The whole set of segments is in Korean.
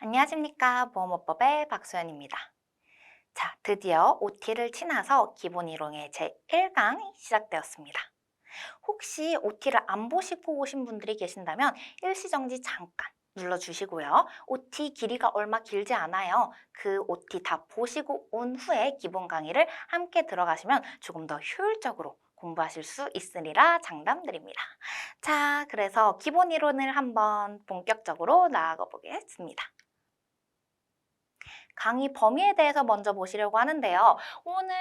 안녕하십니까. 보험업법의 박소연입니다. 자, 드디어 OT를 지나서 기본 이론의 제1강이 시작되었습니다. 혹시 OT를 안 보시고 오신 분들이 계신다면 일시정지 잠깐 눌러주시고요. OT 길이가 얼마 길지 않아요. 그 OT 다 보시고 온 후에 기본 강의를 함께 들어가시면 조금 더 효율적으로 공부하실 수 있으리라 장담드립니다. 자, 그래서 기본 이론을 한번 본격적으로 나아가 보겠습니다. 강의 범위에 대해서 먼저 보시려고 하는데요. 오늘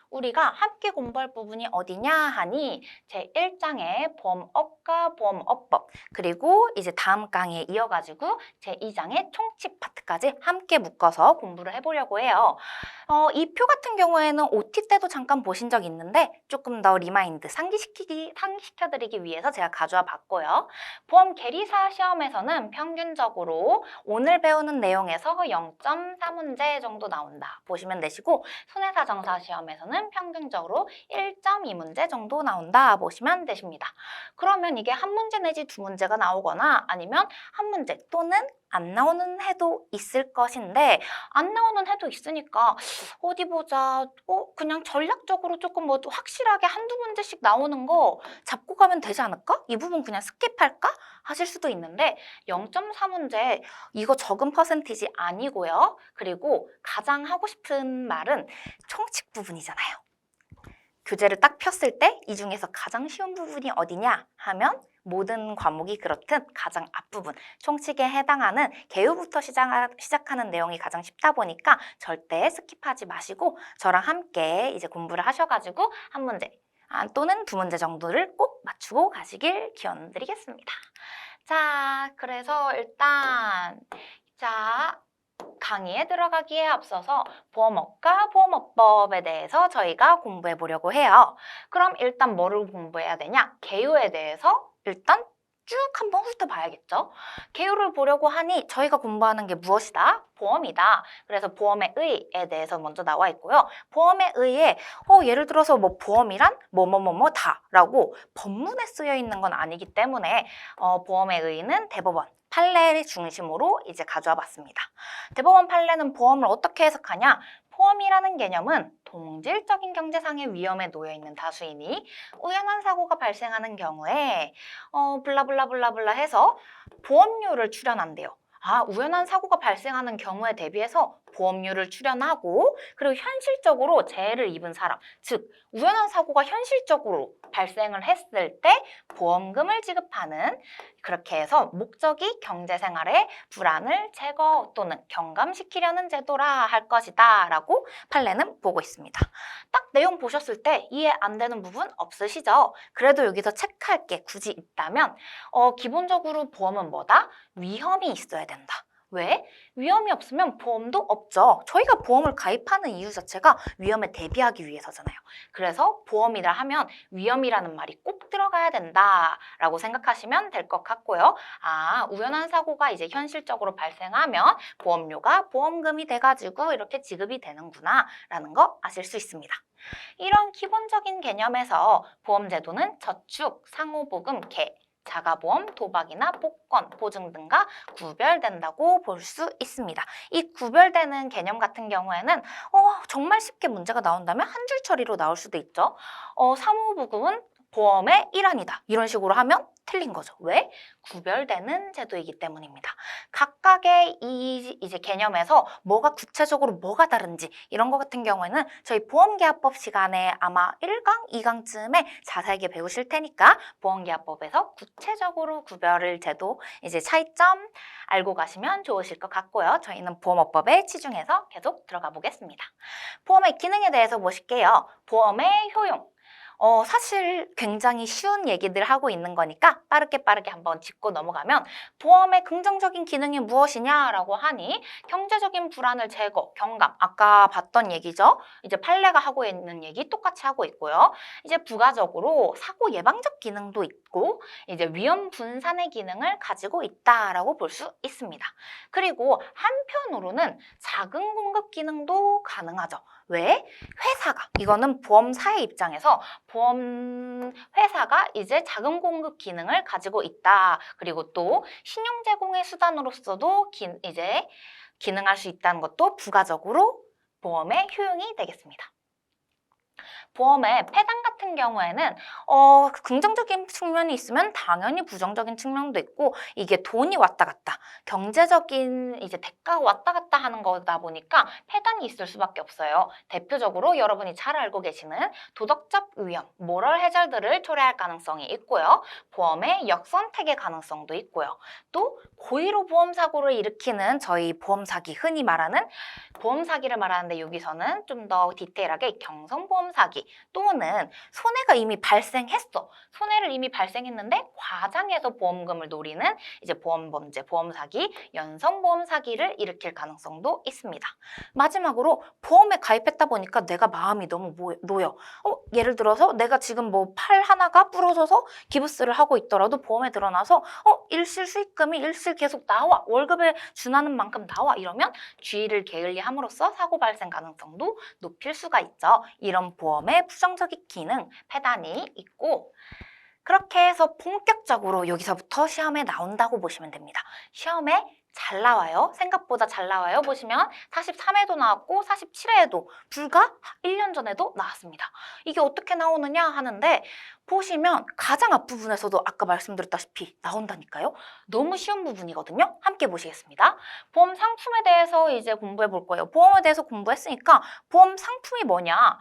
우리가 함께 공부할 부분이 어디냐 하니 제1장의 보험업과 보험업법, 그리고 이제 다음 강의에 이어가지고 제2장의 총칙 파트까지 함께 묶어서 공부를 해보려고 해요. 이 표 같은 경우에는 OT 때도 잠깐 보신 적 있는데 조금 더 리마인드, 상기시켜드리기 위해서 제가 가져와 봤고요. 보험 계리사 시험에서는 평균적으로 오늘 배우는 내용에서 0.4문제 정도 나온다 보시면 되시고, 손해사정사 시험에서는 평균적으로 1.2문제 정도 나온다 보시면 되십니다. 그러면 이게 한 문제 내지 두 문제가 나오거나 아니면 한 문제 또는 안 나오는 해도 있을 것인데, 안 나오는 해도 있으니까 어디 보자, 그냥 전략적으로 조금 뭐 확실하게 한두 문제씩 나오는 거 잡고 가면 되지 않을까? 이 부분 그냥 스킵할까? 하실 수도 있는데 0.4문제 이거 적은 퍼센티지 아니고요. 그리고 가장 하고 싶은 말은 총칙 부분이잖아요. 교재를 딱 폈을 때 이 중에서 가장 쉬운 부분이 어디냐 하면 모든 과목이 그렇듯 가장 앞부분, 총칙에 해당하는 개요부터 시작하는 내용이 가장 쉽다 보니까 절대 스킵하지 마시고 저랑 함께 이제 공부를 하셔가지고 한 문제 또는 두 문제 정도를 꼭 맞추고 가시길 기원드리겠습니다. 자, 그래서 일단 강의에 들어가기에 앞서서 보험업과 보험업법에 대해서 저희가 공부해 보려고 해요. 그럼 일단 뭐를 공부해야 되냐? 개요에 대해서 일단 쭉 한번 훑어봐야겠죠. 개요를 보려고 하니 저희가 공부하는 게 무엇이다? 보험이다. 그래서 보험의 의에 대해서 먼저 나와 있고요. 보험의 의에 예를 들어서 뭐 보험이란 뭐뭐뭐뭐다라고 법문에 쓰여 있는 건 아니기 때문에 보험의 의는 대법원 판례를 중심으로 이제 가져와 봤습니다. 대법원 판례는 보험을 어떻게 해석하냐? 보험이라는 개념은 동질적인 경제상의 위험에 놓여 있는 다수인이 우연한 사고가 발생하는 경우에 블라블라블라블라 해서 보험료를 출연한대요. 우연한 사고가 발생하는 경우에 대비해서 보험료를 출연하고, 그리고 현실적으로 재해를 입은 사람, 즉 우연한 사고가 현실적으로 발생을 했을 때 보험금을 지급하는, 그렇게 해서 목적이 경제생활의 불안을 제거 또는 경감시키려는 제도라 할 것이다 라고 판례는 보고 있습니다. 딱 내용 보셨을 때 이해 안 되는 부분 없으시죠? 그래도 여기서 체크할 게 굳이 있다면 기본적으로 보험은 뭐다? 위험이 있어야 된다. 왜? 위험이 없으면 보험도 없죠. 저희가 보험을 가입하는 이유 자체가 위험에 대비하기 위해서잖아요. 그래서 보험이라 하면 위험이라는 말이 꼭 들어가야 된다라고 생각하시면 될 것 같고요. 우연한 사고가 이제 현실적으로 발생하면 보험료가 보험금이 돼가지고 이렇게 지급이 되는구나 라는 거 아실 수 있습니다. 이런 기본적인 개념에서 보험제도는 저축, 상호보금, 개, 자가보험, 도박이나 복권, 보증 등과 구별된다고 볼 수 있습니다. 이 구별되는 개념 같은 경우에는 정말 쉽게 문제가 나온다면 한 줄 처리로 나올 수도 있죠. 사무보금은 보험의 일환이다. 이런 식으로 하면 틀린 거죠. 왜? 구별되는 제도이기 때문입니다. 각각의 이제 개념에서 뭐가 구체적으로 뭐가 다른지 이런 거 같은 경우에는 저희 보험계약법 시간에 아마 1강, 2강쯤에 자세하게 배우실 테니까 보험계약법에서 구체적으로 구별을 제도 이제 차이점 알고 가시면 좋으실 것 같고요. 저희는 보험업법에 치중해서 계속 들어가 보겠습니다. 보험의 기능에 대해서 보실게요. 보험의 효용. 사실 굉장히 쉬운 얘기들 하고 있는 거니까 빠르게 한번 짚고 넘어가면 보험의 긍정적인 기능이 무엇이냐라고 하니 경제적인 불안을 제거, 경감, 아까 봤던 얘기죠. 이제 판례가 하고 있는 얘기 똑같이 하고 있고요. 이제 부가적으로 사고 예방적 기능도 있고 이제 위험 분산의 기능을 가지고 있다라고 볼 수 있습니다. 그리고 한편으로는 자금 공급 기능도 가능하죠. 왜? 회사가, 이거는 보험사의 입장에서 보험 회사가 이제 자금 공급 기능을 가지고 있다. 그리고 또 신용 제공의 수단으로서도 이제 기능할 수 있다는 것도 부가적으로 보험의 효용이 되겠습니다. 보험의 폐단 같은 경우에는 긍정적인 측면이 있으면 당연히 부정적인 측면도 있고 이게 돈이 왔다 갔다 경제적인 이제 대가가 왔다 갔다 하는 거다 보니까 폐단이 있을 수밖에 없어요. 대표적으로 여러분이 잘 알고 계시는 도덕적 위험, 모럴 해저드를 초래할 가능성이 있고요. 보험의 역선택의 가능성도 있고요. 또 고의로 보험 사고를 일으키는 저희 보험 사기, 흔히 말하는 보험 사기를 말하는데 여기서는 좀 더 디테일하게 경성보험 사기 또는 손해가 이미 발생했어. 손해를 이미 발생했는데 과장해서 보험금을 노리는 이제 보험 범죄, 보험 사기, 연성보험 사기를 일으킬 가능성도 있습니다. 마지막으로 보험에 가입했다 보니까 내가 마음이 너무 놓여. 예를 들어서 내가 지금 뭐 팔 하나가 부러져서 기부스를 하고 있더라도 보험에 드러나서 일실 수익금이 일실 계속 나와. 월급에 준하는 만큼 나와. 이러면 주의를 게을리함으로써 사고 발생 가능성도 높일 수가 있죠. 이런 보험의 부정적인 기능, 폐단이 있고 그렇게 해서 본격적으로 여기서부터 시험에 나온다고 보시면 됩니다. 시험에 잘 나와요. 생각보다 잘 나와요. 보시면 43회도 나왔고 47회에도 불과 1년 전에도 나왔습니다. 이게 어떻게 나오느냐 하는데 보시면 가장 앞부분에서도 아까 말씀드렸다시피 나온다니까요. 너무 쉬운 부분이거든요. 함께 보시겠습니다. 보험 상품에 대해서 이제 공부해 볼 거예요. 보험에 대해서 공부했으니까 보험 상품이 뭐냐?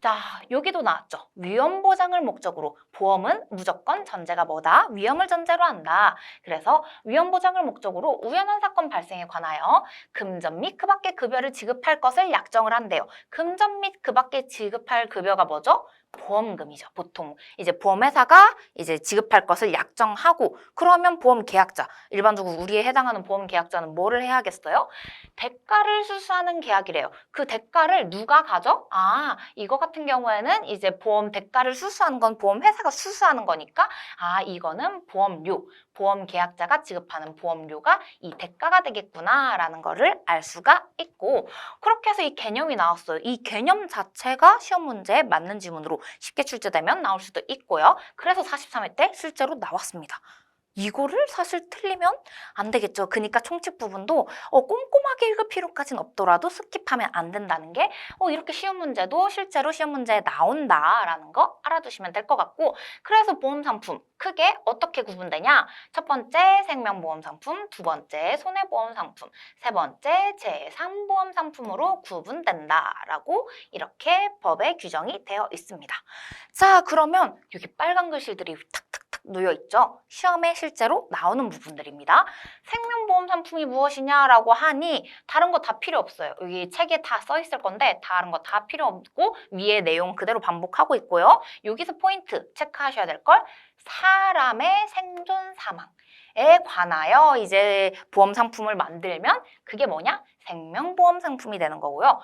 자, 여기도 나왔죠. 위험 보장을 목적으로 보험은 무조건 전제가 뭐다? 위험을 전제로 한다. 그래서 위험 보장을 목적으로 우연한 사건 발생에 관하여 금전 및 그 밖의 급여를 지급할 것을 약정을 한대요. 금전 및 그 밖에 지급할 급여가 뭐죠? 보험금이죠. 보통 이제 보험회사가 이제 지급할 것을 약정하고 그러면 보험 계약자, 일반적으로 우리에 해당하는 보험 계약자는 뭐를 해야겠어요? 대가를 수수하는 계약이래요. 그 대가를 누가 가져? 이거 같은 경우에는 이제 보험 대가를 수수하는 건 보험회사가 수수하는 거니까 이거는 보험료, 보험 계약자가 지급하는 보험료가 이 대가가 되겠구나라는 거를 알 수가 있고 그렇게 해서 이 개념이 나왔어요. 이 개념 자체가 시험 문제에 맞는 지문으로 쉽게 출제되면 나올 수도 있고요. 그래서 43회 때 실제로 나왔습니다. 이거를 사실 틀리면 안 되겠죠. 그러니까 총칙 부분도 꼼꼼하게 읽을 필요까지는 없더라도 스킵하면 안 된다는 게 이렇게 쉬운 문제도 실제로 시험 문제에 나온다라는 거 알아두시면 될 것 같고 그래서 보험 상품 크게 어떻게 구분되냐? 첫 번째 생명보험 상품, 두 번째 손해보험 상품, 세 번째 제3보험 상품으로 구분된다라고 이렇게 법에 규정이 되어 있습니다. 자, 그러면 여기 빨간 글씨들이 탁탁탁 놓여 있죠. 시험에 실제로 나오는 부분들입니다. 생명보험 상품이 무엇이냐라고 하니 다른 거 다 필요 없어요. 여기 책에 다 써 있을 건데 다른 거 다 필요 없고 위에 내용 그대로 반복하고 있고요. 여기서 포인트 체크하셔야 될 걸 사람의 생존 사망에 관하여 이제 보험 상품을 만들면 그게 뭐냐? 생명보험 상품이 되는 거고요.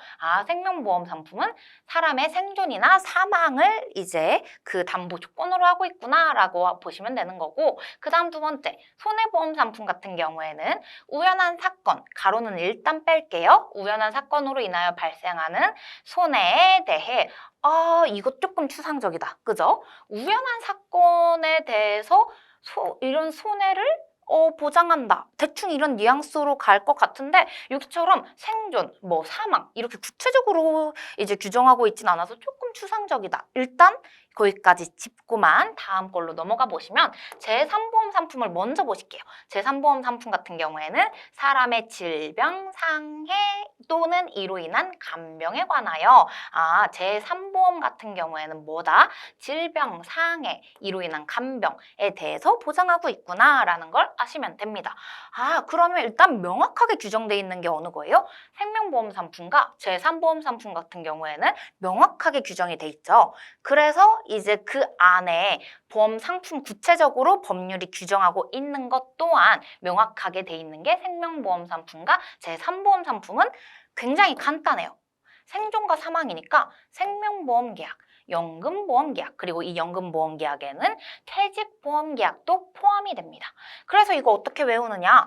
생명보험 상품은 사람의 생존이나 사망을 이제 그 담보 조건으로 하고 있구나라고 보시면 되는 거고 그 다음 두 번째 손해보험 상품 같은 경우에는 우연한 사건, 가로는 일단 뺄게요. 우연한 사건으로 인하여 발생하는 손해에 대해 이거 조금 추상적이다. 그죠? 우연한 사건에 대해서 이런 손해를 보장한다. 대충 이런 뉘앙스로 갈 것 같은데 여기처럼 생존, 사망 이렇게 구체적으로 이제 규정하고 있진 않아서 조금 추상적이다. 일단 거기까지 짚고만 다음 걸로 넘어가 보시면 제3보험 상품을 먼저 보실게요. 제3보험 상품 같은 경우에는 사람의 질병, 상해 또는 이로 인한 간병에 관하여 제3보험 같은 경우에는 뭐다? 질병, 상해, 이로 인한 간병에 대해서 보장하고 있구나라는 걸 아시면 됩니다. 그러면 일단 명확하게 규정되어 있는 게 어느 거예요? 생명보험 상품과 제3보험 상품 같은 경우에는 명확하게 규정이 돼 있죠. 그래서 이제 그 안에 보험 상품 구체적으로 법률이 규정하고 있는 것 또한 명확하게 돼 있는 게 생명보험 상품과 제3보험 상품은 굉장히 간단해요. 생존과 사망이니까 생명보험 계약, 연금보험 계약, 그리고 이 연금보험 계약에는 퇴직보험 계약도 포함이 됩니다. 그래서 이거 어떻게 외우느냐?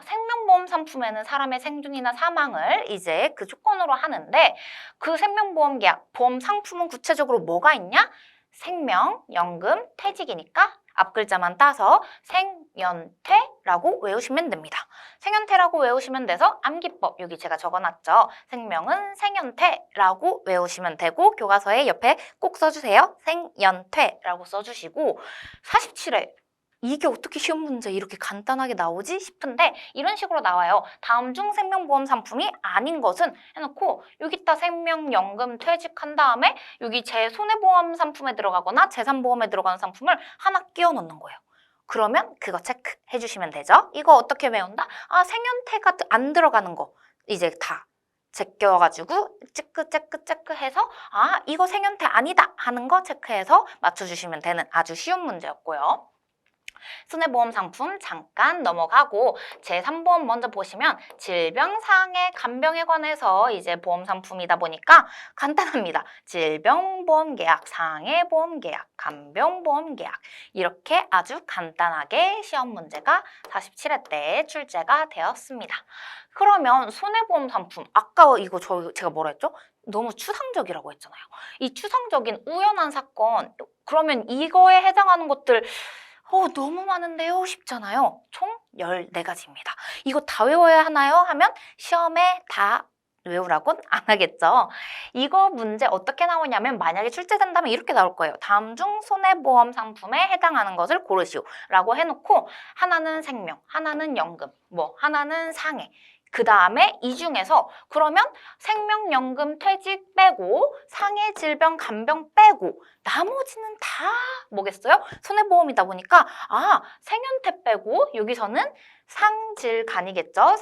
생명보험 상품에는 사람의 생존이나 사망을 이제 그 조건으로 하는데 그 생명보험 계약, 보험 상품은 구체적으로 뭐가 있냐? 생명, 연금, 퇴직이니까 앞 글자만 따서 생연퇴라고 외우시면 됩니다. 생연퇴라고 외우시면 돼서 암기법 여기 제가 적어놨죠. 생명은 생연퇴라고 외우시면 되고 교과서에 옆에 꼭 써주세요. 생연퇴라고 써주시고 47회 이게 어떻게 시험 문제 이렇게 간단하게 나오지 싶은데 이런 식으로 나와요. 다음 중 생명보험 상품이 아닌 것은 해놓고 여기다 생명연금 퇴직한 다음에 여기 제 손해보험 상품에 들어가거나 재산보험에 들어가는 상품을 하나 끼워 넣는 거예요. 그러면 그거 체크해 주시면 되죠. 이거 어떻게 외운다? 아, 생연태가 안 들어가는 거 이제 다 제껴가지고 체크해서 아, 이거 생연태 아니다 하는 거 체크해서 맞춰주시면 되는 아주 쉬운 문제였고요. 손해보험 상품 잠깐 넘어가고 제3보험 먼저 보시면 질병상해 간병에 관해서 이제 보험 상품이다 보니까 간단합니다. 질병보험 계약, 상해보험 계약, 간병보험 계약 이렇게 아주 간단하게 시험 문제가 47회 때 출제가 되었습니다. 그러면 손해보험 상품 아까 이거 제가 뭐라 했죠? 너무 추상적이라고 했잖아요. 이 추상적인 우연한 사건 그러면 이거에 해당하는 것들 너무 많은데요? 싶잖아요. 총 14가지입니다. 이거 다 외워야 하나요? 하면 시험에 다 외우라고는 안 하겠죠. 이거 문제 어떻게 나오냐면 만약에 출제된다면 이렇게 나올 거예요. 다음 중 손해보험 상품에 해당하는 것을 고르시오 라고 해놓고 하나는 생명, 하나는 연금, 하나는 상해 그 다음에 이 중에서 그러면 생명연금 퇴직 빼고 상해 질병 간병 빼고 나머지는 다 뭐겠어요? 손해보험이다 보니까 아 생연태 빼고 여기서는 상질간이겠죠.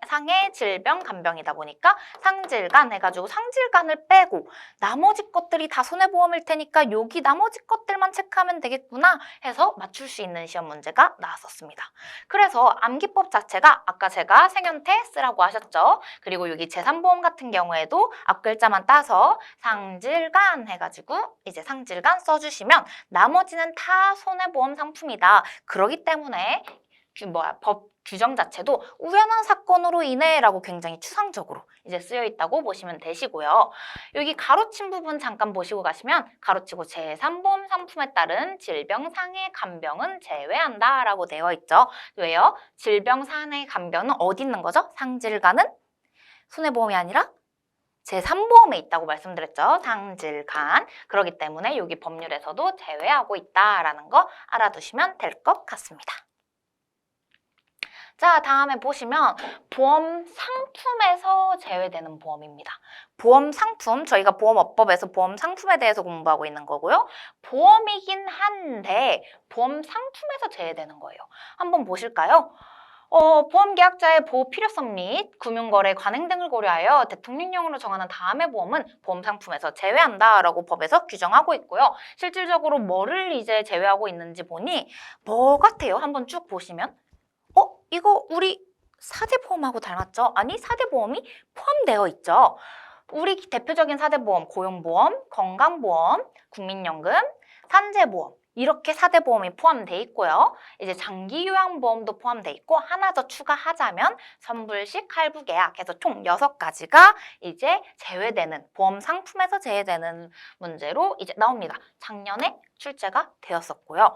상해 질병 간병이다 보니까 상질간 해가지고 상질간을 빼고 나머지 것들이 다 손해보험일 테니까 여기 나머지 것들만 체크하면 되겠구나 해서 맞출 수 있는 시험 문제가 나왔었습니다. 그래서 암기법 자체가 아까 제가 생연태 쓰라고 하셨죠. 그리고 여기 재산보험 같은 경우에도 앞글자만 따서 상질간 해가지고 이제 상질간 써주시면 나머지는 다 손해보험 상품이다. 그러기 때문에 법 규정 자체도 우연한 사건으로 인해 라고 굉장히 추상적으로 이제 쓰여 있다고 보시면 되시고요. 여기 가로친 부분 잠깐 보시고 가시면 가로치고 제3보험 상품에 따른 질병, 상해, 간병은 제외한다 라고 되어 있죠. 왜요? 질병, 상해, 간병은 어디 있는 거죠? 상질간은 손해보험이 아니라 제3보험에 있다고 말씀드렸죠. 상질간. 그렇기 때문에 여기 법률에서도 제외하고 있다라는 거 알아두시면 될 것 같습니다. 자, 다음에 보시면 보험 상품에서 제외되는 보험입니다. 보험 상품, 저희가 보험업법에서 보험 상품에 대해서 공부하고 있는 거고요. 보험이긴 한데 보험 상품에서 제외되는 거예요. 한번 보실까요? 보험계약자의 보호 필요성 및 금융거래 관행 등을 고려하여 대통령령으로 정하는 다음의 보험은 보험 상품에서 제외한다라고 법에서 규정하고 있고요. 실질적으로 뭐를 이제 제외하고 있는지 보니 뭐 같아요? 한번 쭉 보시면 이거 우리 4대 보험하고 닮았죠? 아니 4대 보험이 포함되어 있죠. 우리 대표적인 4대 보험, 고용보험, 건강보험, 국민연금, 산재보험 이렇게 4대 보험이 포함되어 있고요. 이제 장기요양보험도 포함되어 있고 하나 더 추가하자면 선불식 할부계약 해서 총 6가지가 이제 제외되는 보험 상품에서 제외되는 문제로 이제 나옵니다. 작년에 출제가 되었었고요.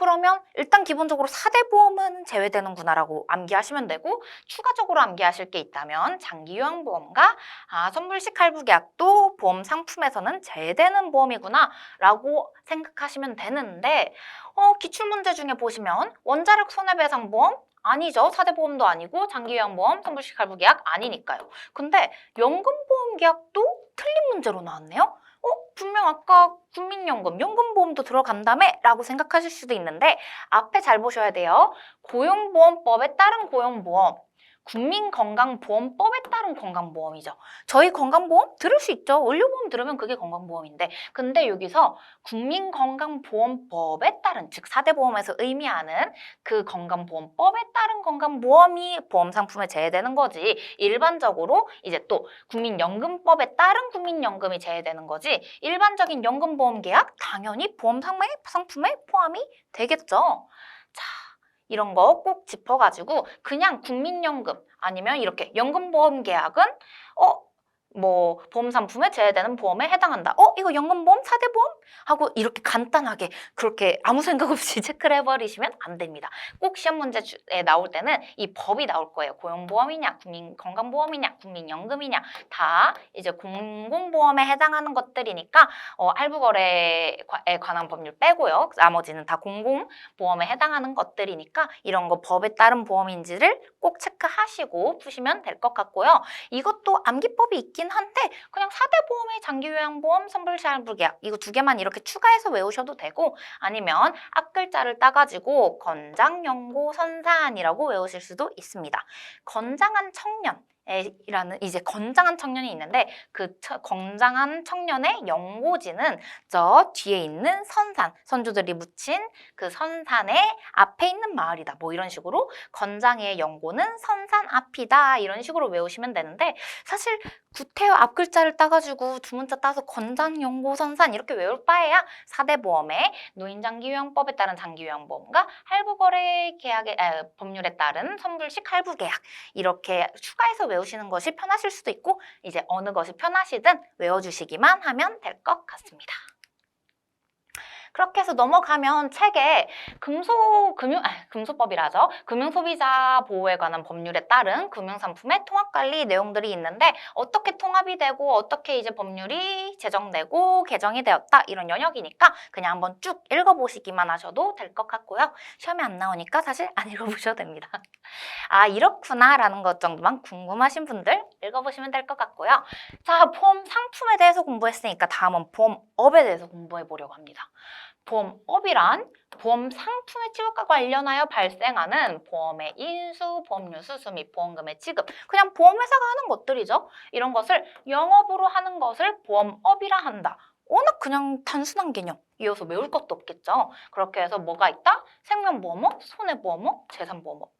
그러면 일단 기본적으로 4대 보험은 제외되는구나라고 암기하시면 되고 추가적으로 암기하실 게 있다면 장기요양보험과 선불식 할부계약도 보험 상품에서는 제외되는 보험이구나 라고 생각하시면 되는데 기출문제 중에 보시면 원자력 손해배상보험 아니죠. 4대 보험도 아니고 장기요양보험, 선불식 할부계약 아니니까요. 근데 연금보험 계약도 틀린 문제로 나왔네요. 분명 아까 국민연금, 연금보험도 들어간다며? 라고 생각하실 수도 있는데 앞에 잘 보셔야 돼요. 고용보험법에 따른 고용보험, 국민건강보험법에 따른 건강보험이죠. 저희 건강보험 들을 수 있죠. 의료보험 들으면 그게 건강보험인데 근데 여기서 국민건강보험법에 따른 즉 4대 보험에서 의미하는 그 건강보험법에 따른 건강보험이 보험상품에 제외되는 거지 일반적으로 이제 또 국민연금법에 따른 국민연금이 제외되는 거지 일반적인 연금보험계약 당연히 보험상품에 포함이 되겠죠. 자, 이런 거 꼭 짚어가지고 그냥 국민연금 아니면 이렇게 연금보험 계약은 뭐 보험 상품에 제외되는 보험에 해당한다. 이거 연금보험, 4대 보험? 하고 이렇게 간단하게 그렇게 아무 생각 없이 체크를 해버리시면 안 됩니다. 꼭 시험 문제에 나올 때는 이 법이 나올 거예요. 고용보험이냐, 국민건강보험이냐, 국민연금이냐 다 이제 공공보험에 해당하는 것들이니까 할부거래에 관한 법률 빼고요. 나머지는 다 공공보험에 해당하는 것들이니까 이런 거 법에 따른 보험인지를 꼭 체크하시고 푸시면 될 것 같고요. 이것도 암기법이 있긴 한데 그냥 4대 보험의 장기요양보험, 선불시할부계약 이거 두 개만 이렇게 추가해서 외우셔도 되고 아니면 앞글자를 따가지고 건장연고 선사안이라고 외우실 수도 있습니다. 건장한 청년 이라는 이제 건장한 청년이 있는데 그 건장한 청년의 연고지는 저 뒤에 있는 선산, 선조들이 묻힌 그 선산의 앞에 있는 마을이다. 뭐 이런 식으로 건장의 연고는 선산 앞이다. 이런 식으로 외우시면 되는데 사실 구태여 앞글자를 따가지고 두 문자 따서 건장, 연고, 선산 이렇게 외울 바에야 4대 보험의 노인장기요양법에 따른 장기요양보험과 할부거래 계약의 법률에 따른 선불식 할부계약 이렇게 추가해서 외우시는 것이 편하실 수도 있고 이제 어느 것이 편하시든 외워주시기만 하면 될 것 같습니다. 그렇게 해서 넘어가면 책에 금소법이라죠. 금융소비자 보호에 관한 법률에 따른 금융상품의 통합관리 내용들이 있는데 어떻게 통합이 되고 어떻게 이제 법률이 제정되고 개정이 되었다 이런 영역이니까 그냥 한번 쭉 읽어보시기만 하셔도 될 것 같고요. 시험에 안 나오니까 사실 안 읽어보셔도 됩니다. 아 이렇구나 라는 것 정도만 궁금하신 분들 읽어보시면 될 것 같고요. 자 보험 상품에 대해서 공부했으니까 다음은 보험업에 대해서 공부해 보려고 합니다. 보험업이란 보험 상품의 지급과 관련하여 발생하는 보험의 인수, 보험료 수수 및 보험금의 지급 그냥 보험회사가 하는 것들이죠. 이런 것을 영업으로 하는 것을 보험업이라 한다. 워낙 그냥 단순한 개념 이어서 외울 것도 없겠죠. 그렇게 해서 뭐가 있다? 생명보험업, 손해보험업, 재산보험업.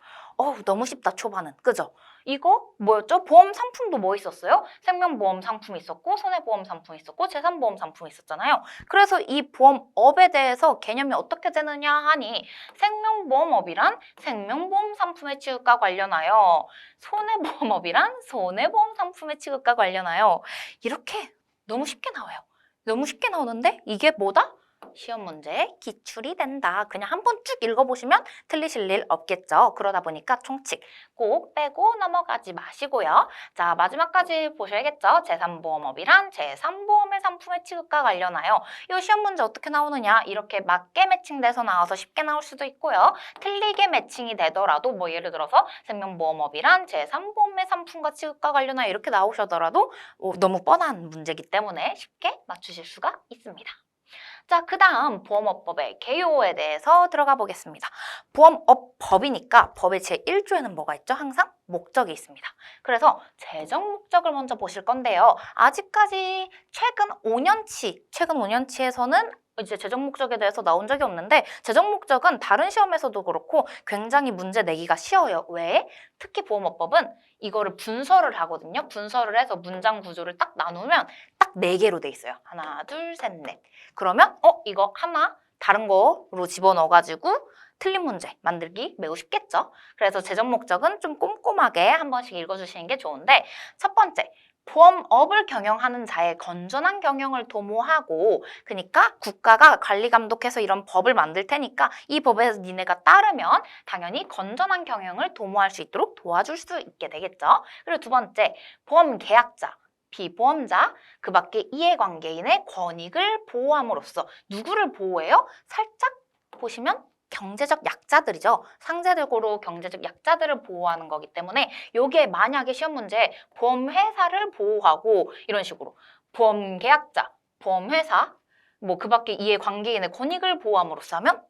너무 쉽다 초반은 그죠? 이거 뭐였죠? 보험 상품도 뭐 있었어요? 생명보험 상품이 있었고 손해보험 상품이 있었고 재산보험 상품이 있었잖아요. 그래서 이 보험업에 대해서 개념이 어떻게 되느냐 하니 생명보험업이란 생명보험 상품의 취급과 관련하여 손해보험업이란 손해보험 상품의 취급과 관련하여 이렇게 너무 쉽게 나와요. 너무 쉽게 나오는데 이게 뭐다? 시험 문제에 기출이 된다. 그냥 한번 쭉 읽어보시면 틀리실 일 없겠죠. 그러다 보니까 총칙 꼭 빼고 넘어가지 마시고요. 자, 마지막까지 보셔야겠죠. 재산보험업이란 재산보험의 상품의 취급과 관련하여 이 시험 문제 어떻게 나오느냐 이렇게 맞게 매칭돼서 나와서 쉽게 나올 수도 있고요. 틀리게 매칭이 되더라도 뭐 예를 들어서 생명보험업이란 재산보험의 상품과 취급과 관련하여 이렇게 나오셔더라도 너무 뻔한 문제이기 때문에 쉽게 맞추실 수가 있습니다. 자, 그 다음 보험업법의 개요에 대해서 들어가 보겠습니다. 보험업법이니까 법의 제1조에는 뭐가 있죠? 항상 목적이 있습니다. 그래서 재정 목적을 먼저 보실 건데요. 아직까지 최근 5년치에서는 이제 재정 목적에 대해서 나온 적이 없는데 재정 목적은 다른 시험에서도 그렇고 굉장히 문제 내기가 쉬워요. 왜? 특히 보험업법은 이거를 분설을 하거든요. 분설을 해서 문장 구조를 딱 나누면 딱 4개로 돼 있어요. 하나, 둘, 셋, 넷. 그러면 이거 하나 다른 거로 집어넣어가지고 틀린 문제 만들기 매우 쉽겠죠. 그래서 재정 목적은 좀 꼼꼼하게 한 번씩 읽어주시는 게 좋은데 첫 번째, 보험업을 경영하는 자의 건전한 경영을 도모하고 그러니까 국가가 관리 감독해서 이런 법을 만들 테니까 이 법에 니네가 따르면 당연히 건전한 경영을 도모할 수 있도록 도와줄 수 있게 되겠죠. 그리고 두 번째, 보험 계약자. 비보험자, 그 밖에 이해관계인의 권익을 보호함으로써 누구를 보호해요? 살짝 보시면 경제적 약자들이죠. 상대적으로 경제적 약자들을 보호하는 거기 때문에 이게 만약에 시험 문제에 보험회사를 보호하고 이런 식으로 보험계약자, 보험회사, 뭐 그 밖에 이해관계인의 권익을 보호함으로써 하면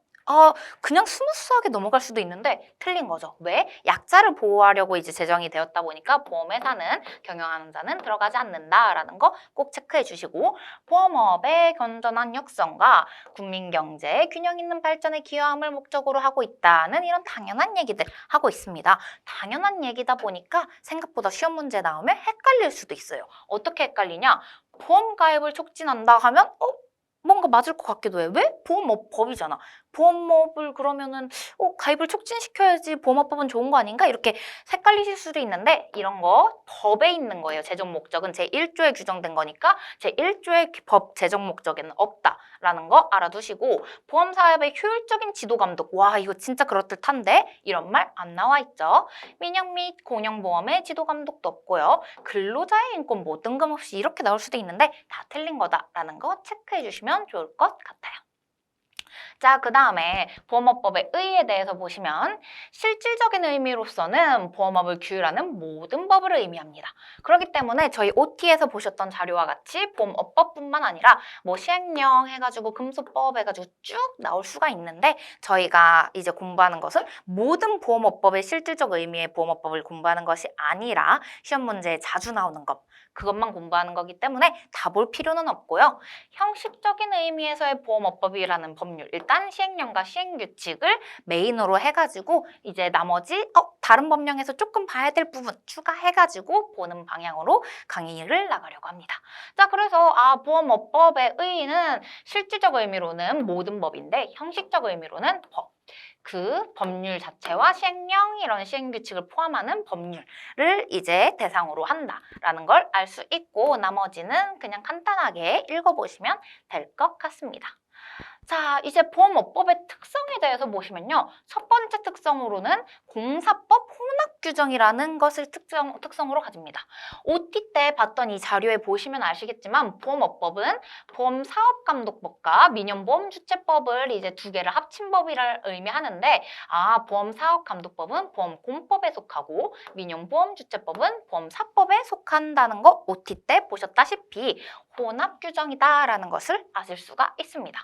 그냥 스무스하게 넘어갈 수도 있는데 틀린 거죠. 왜? 약자를 보호하려고 이제 제정이 되었다 보니까 보험회사는 경영하는 자는 들어가지 않는다라는 거 꼭 체크해 주시고 보험업의 건전한 육성과 국민경제의 균형 있는 발전에 기여함을 목적으로 하고 있다는 이런 당연한 얘기들 하고 있습니다. 당연한 얘기다 보니까 생각보다 시험 문제 나오면 헷갈릴 수도 있어요. 어떻게 헷갈리냐? 보험 가입을 촉진한다 하면 뭔가 맞을 것 같기도 해. 왜? 보험업법이잖아. 보험업을 그러면은 가입을 촉진시켜야지 보험업법은 좋은 거 아닌가? 이렇게 헷갈리실 수도 있는데 이런 거 법에 있는 거예요. 제정 목적은 제1조에 규정된 거니까 제1조의 법 제정 목적에는 없다라는 거 알아두시고 보험사업의 효율적인 지도 감독 와 이거 진짜 그럴듯한데? 이런 말 안 나와 있죠. 민영 및 공영보험의 지도 감독도 없고요. 근로자의 인권 뭐 뜬금없이 이렇게 나올 수도 있는데 다 틀린 거다라는 거 체크해 주시면 좋을 것 같아요. 자, 그 다음에 보험업법의 의의에 대해서 보시면 실질적인 의미로서는 보험업을 규율하는 모든 법을 의미합니다. 그렇기 때문에 저희 OT에서 보셨던 자료와 같이 보험업법뿐만 아니라 뭐 시행령 해가지고 금소법 해가지고 쭉 나올 수가 있는데 저희가 이제 공부하는 것은 모든 보험업법의 실질적 의미의 보험업법을 공부하는 것이 아니라 시험 문제에 자주 나오는 것 그것만 공부하는 거기 때문에 다 볼 필요는 없고요. 형식적인 의미에서의 보험업법이라는 법률 일단 시행령과 시행규칙을 메인으로 해가지고 이제 나머지 다른 법령에서 조금 봐야 될 부분 추가해가지고 보는 방향으로 강의를 나가려고 합니다. 자, 그래서 보험업법의 의의는 실질적 의미로는 모든 법인데 형식적 의미로는 법. 그 법률 자체와 시행령 이런 시행규칙을 포함하는 법률을 이제 대상으로 한다라는 걸 알 수 있고 나머지는 그냥 간단하게 읽어보시면 될 것 같습니다. 자, 이제 보험업법의 특성에 대해서 보시면요. 첫 번째 특성으로는 공사법 혼합 규정이라는 것을 특성으로 가집니다. OT 때 봤던 이 자료에 보시면 아시겠지만 보험업법은 보험사업감독법과 민영보험주체법을 이제 두 개를 합친 법이라 의미하는데 보험사업감독법은 보험공법에 속하고 민영보험주체법은 보험사법에 속한다는 거 OT 때 보셨다시피 혼합 규정이다라는 것을 아실 수가 있습니다.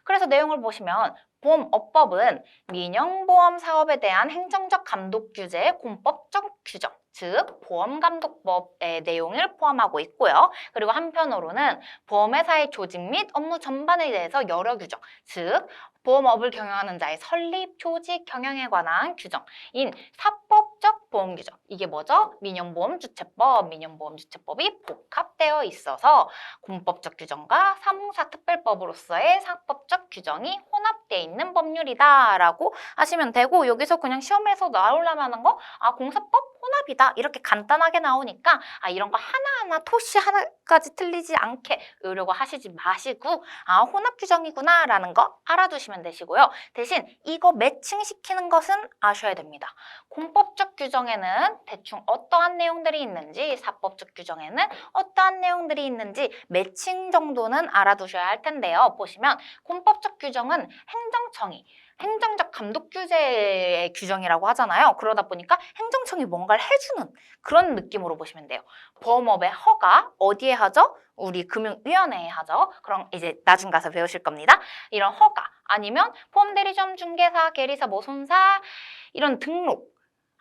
그래서 내용을 보시면 보험업법은 민영보험 사업에 대한 행정적 감독 규제의 공법적 규정, 즉 보험감독법의 내용을 포함하고 있고요. 그리고 한편으로는 보험회사의 조직 및 업무 전반에 대해서 여러 규정, 즉 보험업을 경영하는 자의 설립, 조직, 경영에 관한 규정인 사법적 보험 규정. 이게 뭐죠? 민영보험주체법, 민영보험주체법이 복합되어 있어서 공법적 규정과 사무사특별법으로서의 사법적 규정이 혼합되어 있는 법률이다라고 하시면 되고 여기서 그냥 시험에서 나오려면 하는 거 공사법 혼합이다 이렇게 간단하게 나오니까 이런 거 하나하나 토시 하나까지 틀리지 않게 외우려고 하시지 마시고 혼합 규정이구나 라는 거 알아두시면 되시고요. 대신 이거 매칭시키는 것은 아셔야 됩니다. 공법적 규정에는 대충 어떠한 내용들이 있는지 사법적 규정에는 어떠한 내용들이 있는지 매칭 정도는 알아두셔야 할 텐데요. 보시면 공법적 규정은 행정청이 행정적 감독 규제의 규정이라고 하잖아요. 그러다 보니까 행정청이 뭔가를 해주는 그런 느낌으로 보시면 돼요. 보험업의 허가 어디에 하죠? 우리 금융위원회에 하죠. 그럼 이제 나중 가서 배우실 겁니다. 이런 허가 아니면 보험대리점, 중개사, 계리사, 모손사 이런 등록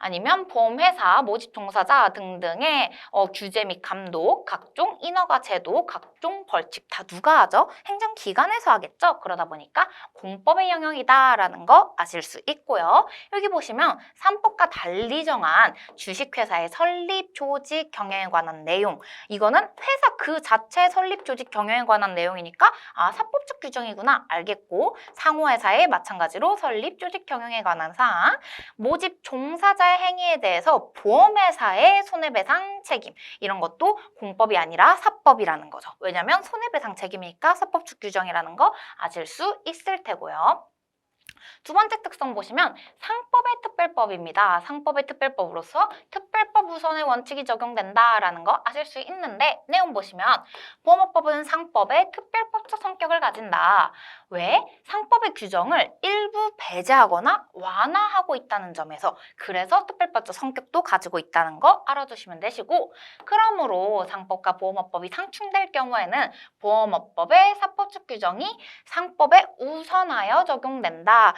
아니면 보험회사, 모집 종사자 등등의 규제 및 감독, 각종 인허가 제도, 각종 벌칙 다 누가 하죠? 행정기관에서 하겠죠? 그러다 보니까 공법의 영역이다라는 거 아실 수 있고요. 여기 보시면 3법과 달리 정한 주식회사의 설립, 조직, 경영에 관한 내용 이거는 회사 그 자체 설립, 조직, 경영에 관한 내용이니까 사법적 규정이구나 알겠고 상호회사에 마찬가지로 설립, 조직, 경영에 관한 사항 모집 종사자의 행위에 대해서 보험회사의 손해배상 책임 이런 것도 공법이 아니라 사법이라는 거죠. 왜냐하면 손해배상 책임이니까 사법적 규정이라는 거 아실 수 있을 테고요. 두 번째 특성 보시면 상법의 특별법입니다. 상법의 특별법으로서 특별법 우선의 원칙이 적용된다라는 거 아실 수 있는데 내용 보시면 보험업법은 상법의 특별법적 성격을 가진다. 왜? 상법의 규정을 일부 배제하거나 완화하고 있다는 점에서 그래서 특별법적 성격도 가지고 있다는 거 알아두시면 되시고 그러므로 상법과 보험업법이 상충될 경우에는 보험업법의 사법적 규정이 상법에 우선하여 적용된다.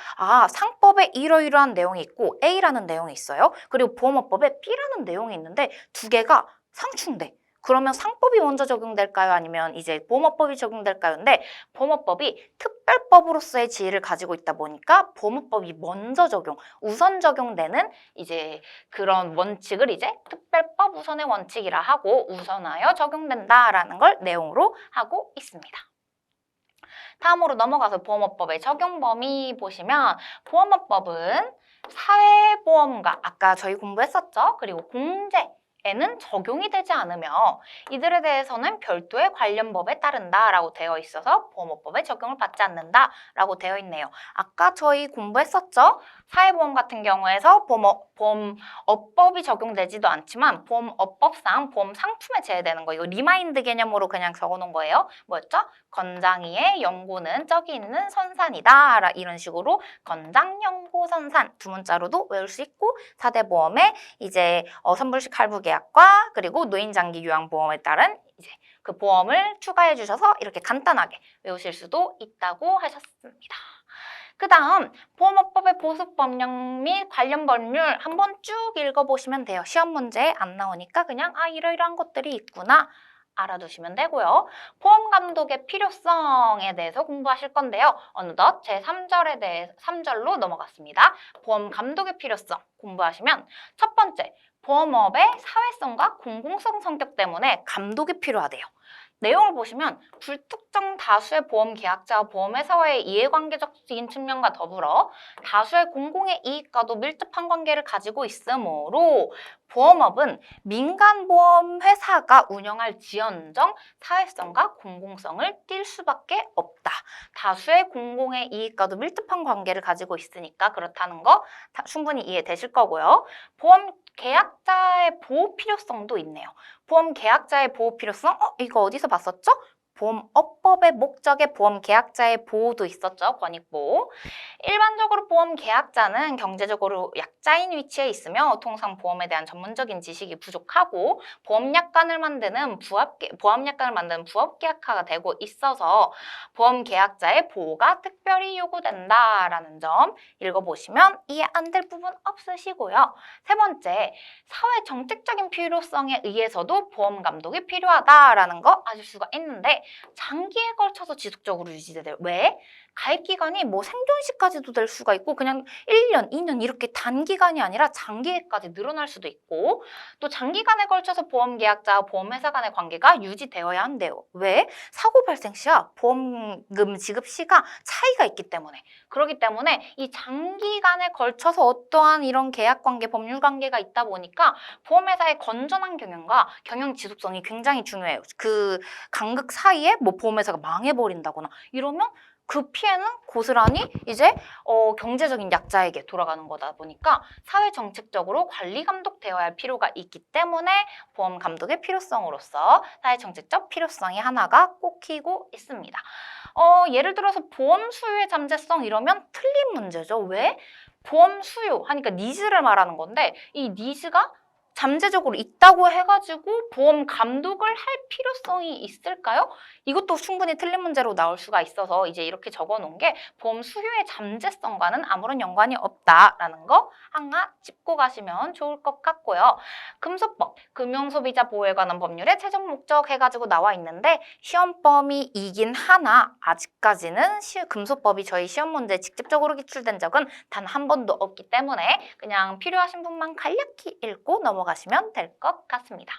상법에 이러이러한 내용이 있고 A라는 내용이 있어요. 그리고 보험업법에 B라는 내용이 있는데 두 개가 상충돼. 그러면 상법이 먼저 적용될까요? 아니면 이제 보험업법이 적용될까요? 근데 보험업법이 특별법으로서의 지위를 가지고 있다 보니까 보험업법이 먼저 우선 적용되는 이제 그런 원칙을 이제 특별법 우선의 원칙이라 하고 우선하여 적용된다라는 걸 내용으로 하고 있습니다. 다음으로 넘어가서 보험업법의 적용 범위 보시면 보험업법은 사회보험과 아까 저희 공부했었죠? 그리고 공제에는 적용이 되지 않으며 이들에 대해서는 별도의 관련 법에 따른다라고 되어 있어서 보험업법에 적용을 받지 않는다라고 되어 있네요. 아까 저희 공부했었죠? 사회보험 같은 경우에서 보험업법이 적용되지도 않지만 보험업법상 보험 상품에 제외되는 거 이거 리마인드 개념으로 그냥 적어놓은 거예요. 뭐였죠? 건장이의 연고는 쩍이 있는 선산이다. 이런 식으로 건장연고선산 두 문자로도 외울 수 있고 4대 보험의 이제 선불식 할부 계약과 그리고 노인장기 요양보험에 따른 이제 그 보험을 추가해 주셔서 이렇게 간단하게 외우실 수도 있다고 하셨습니다. 그 다음 보험업법의 보수법령 및 관련 법률 한번 쭉 읽어보시면 돼요. 시험 문제에 안 나오니까 그냥 이러이러한 것들이 있구나 알아두시면 되고요. 보험감독의 필요성에 대해서 공부하실 건데요. 어느덧 제3절에 대해 3절로 넘어갔습니다. 보험감독의 필요성 공부하시면 첫 번째, 보험업의 사회성과 공공성 성격 때문에 감독이 필요하대요. 내용을 보시면 불특정 다수의 보험 계약자와 보험회사와의 이해관계적인 측면과 더불어 다수의 공공의 이익과도 밀접한 관계를 가지고 있으므로 보험업은 민간보험회사가 운영할 지연정 사회성과 공공성을 띌 수밖에 없다. 다수의 공공의 이익과도 밀접한 관계를 가지고 있으니까 그렇다는 거 충분히 이해되실 거고요. 보험 계약자의 보호 필요성도 있네요. 보험 계약자의 보호 필요성? 이거 어디서 봤었죠? 보험업법의 목적에 보험 계약자의 보호도 있었죠. 권익보호. 일반적으로 보험 계약자는 경제적으로 약자인 위치에 있으며 통상 보험에 대한 전문적인 지식이 부족하고 보험약관을 만드는 부업계약화가 되고 있어서 보험 계약자의 보호가 특별히 요구된다라는 점 읽어보시면 이해 안 될 부분 없으시고요. 세 번째, 사회 정책적인 필요성에 의해서도 보험 감독이 필요하다라는 거 아실 수가 있는데 장기에 걸쳐서 지속적으로 유지돼요. 왜? 가입 기간이 뭐 생존시까지도 될 수가 있고 그냥 1년, 2년 이렇게 단기간이 아니라 장기까지 늘어날 수도 있고 또 장기간에 걸쳐서 보험 계약자와 보험회사 간의 관계가 유지되어야 한대요. 왜? 사고 발생 시와 보험금 지급 시가 차이가 있기 때문에 그렇기 때문에 이 장기간에 걸쳐서 어떠한 이런 계약 관계, 법률 관계가 있다 보니까 보험회사의 건전한 경영과 경영 지속성이 굉장히 중요해요. 그 간극 사이에 뭐 보험회사가 망해버린다거나 이러면 그 피해는 고스란히 이제 경제적인 약자에게 돌아가는 거다 보니까 사회 정책적으로 관리 감독되어야 할 필요가 있기 때문에 보험 감독의 필요성으로서 사회 정책적 필요성이 하나가 꼽히고 있습니다. 예를 들어서 보험 수요의 잠재성 이러면 틀린 문제죠. 왜? 보험 수요 하니까 니즈를 말하는 건데 이 니즈가 잠재적으로 있다고 해가지고 보험 감독을 할 필요성이 있을까요? 이것도 충분히 틀린 문제로 나올 수가 있어서 이제 이렇게 적어놓은 게 보험 수요의 잠재성과는 아무런 연관이 없다라는 거 하나 짚고 가시면 좋을 것 같고요. 금소법, 금융소비자 보호에 관한 법률의 최종 목적 해가지고 나와 있는데 시험 범위이긴 하나 아직까지는 금소법이 저희 시험 문제에 직접적으로 기출된 적은 단 한 번도 없기 때문에 그냥 필요하신 분만 간략히 읽고 넘어가시면 될 것 같습니다.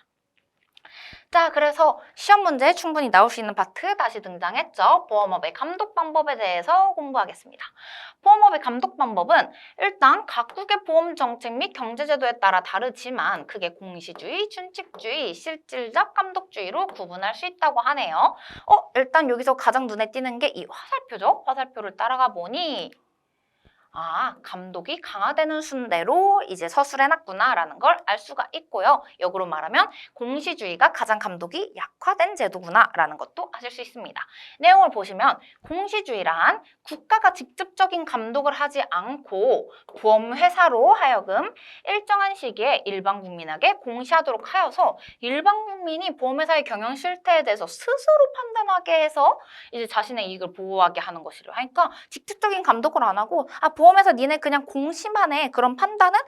자, 그래서 시험 문제에 충분히 나올 수 있는 파트 다시 등장했죠. 보험업의 감독 방법에 대해서 공부하겠습니다. 보험업의 감독 방법은 일단 각국의 보험 정책 및 경제제도에 따라 다르지만 크게 공시주의, 준칙주의, 실질적 감독주의로 구분할 수 있다고 하네요. 일단 여기서 가장 눈에 띄는 게 이 화살표죠. 화살표를 따라가 보니 감독이 강화되는 순대로 이제 서술해놨구나라는 걸 알 수가 있고요. 역으로 말하면 공시주의가 가장 감독이 약화된 제도구나라는 것도 아실 수 있습니다. 내용을 보시면 공시주의란 국가가 직접적인 감독을 하지 않고 보험회사로 하여금 일정한 시기에 일반 국민에게 공시하도록 하여서 일반 국민이 보험회사의 경영 실태에 대해서 스스로 판단하게 해서 이제 자신의 이익을 보호하게 하는 것이래요. 그러니까 직접적인 감독을 안 하고 보험회사 니네 그냥 공시만 해. 그런 판단은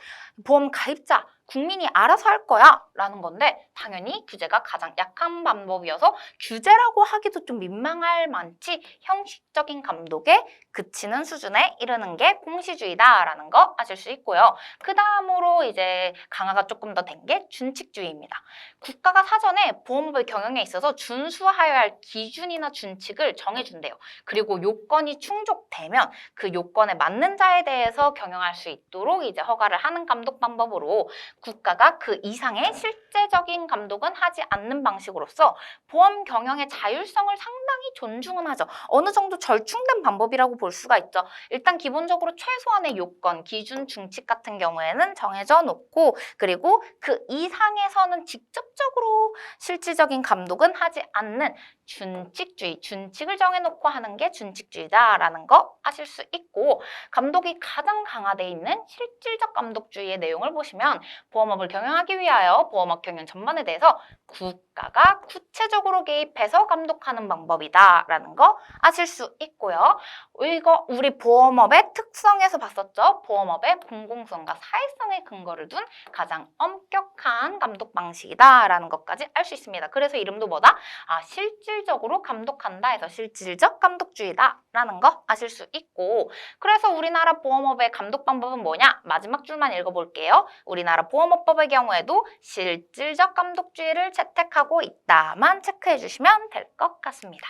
보험 가입자 국민이 알아서 할 거야 라는 건데 당연히 규제가 가장 약한 방법이어서 규제라고 하기도 좀 민망할 만치 형식적인 감독에 그치는 수준에 이르는 게 공시주의다라는 거 아실 수 있고요. 그 다음으로 이제 강화가 조금 더 된 게 준칙주의입니다. 국가가 사전에 보험업의 경영에 있어서 준수하여야 할 기준이나 준칙을 정해준대요. 그리고 요건이 충족되면 그 요건에 맞는 자에 대해서 경영할 수 있도록 이제 허가를 하는 감독 방법으로 국가가 그 이상의 실제적인 감독은 하지 않는 방식으로서 보험 경영의 자율성을 상당히 존중은 하죠. 어느 정도 절충된 방법이라고 볼 수가 있죠. 일단 기본적으로 최소한의 요건, 기준, 중칙 같은 경우에는 정해져 놓고 그리고 그 이상에서는 직접적으로 실질적인 감독은 하지 않는 준칙주의, 준칙을 정해놓고 하는 게 준칙주의다라는 거 아실 수 있고 감독이 가장 강화되어 있는 실질적 감독주의의 내용을 보시면 보험업을 경영하기 위하여 보험업 경영 전반에 대해서 국가가 구체적으로 개입해서 감독하는 방법이다라는 거 아실 수 있고요. 이거 우리 보험업의 특성에서 봤었죠. 보험업의 공공성과 사회성의 근거를 둔 가장 엄격한 감독 방식이다라는 것까지 알 수 있습니다. 그래서 이름도 뭐다? 실질적으로 감독한다 해서 실질적 감독주의다라는 거 아실 수 있고 그래서 우리나라 보험업의 감독 방법은 뭐냐? 마지막 줄만 읽어볼게요. 우리나라 보험업법의 경우에도 실질적 감독주의를 채택하고 있다만 체크해 주시면 될 것 같습니다.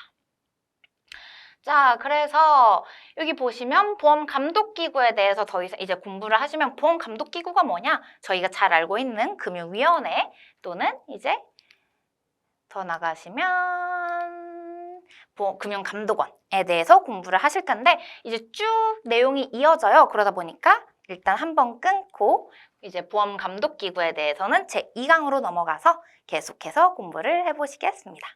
자, 그래서 여기 보시면 보험감독기구에 대해서 더 이상 이제 공부를 하시면 보험감독기구가 뭐냐? 저희가 잘 알고 있는 금융위원회 또는 이제 더 나가시면 금융감독원에 대해서 공부를 하실 텐데 이제 쭉 내용이 이어져요. 그러다 보니까 일단 한번 끊고 이제 보험감독기구에 대해서는 제 2강으로 넘어가서 계속해서 공부를 해보시겠습니다.